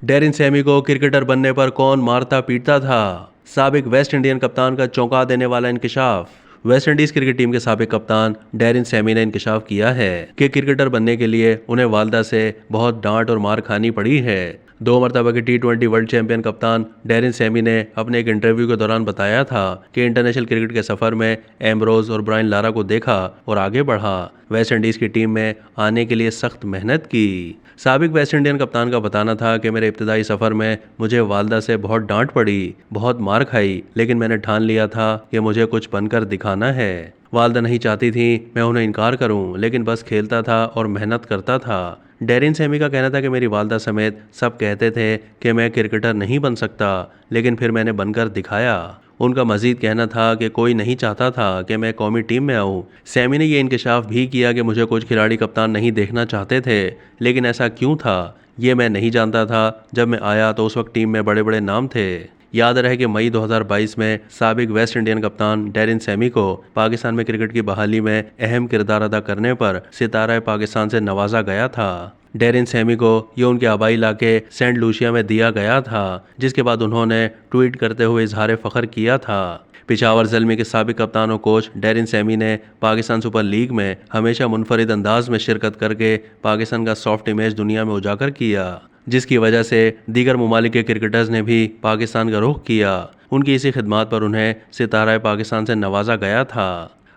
Darren Sami को cricketer बनने पर कौन मारता पीटता था? साबिक वेस्ट इंडियन कप्तान का चौंका देने वाला इंकशाफ। वेस्ट इंडीज क्रिकेट टीम के साबिक कप्तान डेरिन सैमी ने इंकशाफ किया है कि क्रिकेटर बनने के लिए उन्हें वालदा से बहुत डांट और मार खानी पड़ी है। 2 मरतबा के T20 वर्ल्ड चैंपियन कप्तान डेरिन सैमी ने अपने एक इंटरव्यू के दौरान बताया था कि इंटरनेशनल क्रिकेट के सफर में एम्ब्रोज और ब्रायन लारा को देखा और आगे बढ़ा। वेस्ट इंडीज की टीम में आने के लिए सख्त मेहनत की। साबिक वेस्ट इंडियन कप्तान का बताना था कि मेरे इब्तदाई सफ़र में मुझे वालदा से बहुत डांट पड़ी, बहुत मार खाई, लेकिन मैंने ठान लिया था कि मुझे कुछ बनकर दिखाना है। वालदा नहीं चाहती थी मैं उन्हें इनकार करूं, लेकिन बस खेलता था और मेहनत करता था। डेरिन सैमी का कहना था कि मेरी वालदा समेत सब कहते थे कि मैं क्रिकेटर नहीं बन सकता, लेकिन फिर मैंने बनकर दिखाया। उनका मजीद कहना था कि कोई नहीं चाहता था कि मैं कौमी टीम में आऊं। सैमी ने यह इंकशाफ भी किया कि मुझे कुछ खिलाड़ी कप्तान नहीं देखना चाहते थे, लेकिन ऐसा क्यों था ये मैं नहीं जानता था। जब मैं आया तो उस वक्त टीम में बड़े बड़े नाम थे। याद रहे कि मई 2022 में साबिक वेस्ट इंडियन कप्तान डेरिन सैमी को पाकिस्तान में क्रिकेट की बहाली में अहम किरदार अदा करने पर सितारा पाकिस्तान से नवाजा गया था। डेरिन सैमी को ये उनके आबाई इलाके सेंट लूसिया में दिया गया था, जिसके बाद उन्होंने ट्वीट करते हुए इजहार फख्र किया था। पिशावर ज़ल्मी के साबिक कप्तान और कोच डेरिन सैमी ने पाकिस्तान सुपर लीग में हमेशा मुनफरिद अंदाज में शिरकत करके पाकिस्तान का सॉफ्ट इमेज दुनिया में उजागर किया, जिसकी वजह से दीगर ममालिक के क्रिकेटर्स ने भी पाकिस्तान का रुख किया। उनकी इसी खिदमात पर उन्हें सितारा पाकिस्तान से नवाजा गया था।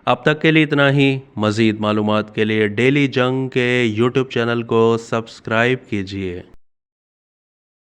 अब तक के लिए इतना ही। मज़ीद मालूमात के लिए डेली जंग के यूट्यूब चैनल को सब्सक्राइब कीजिए।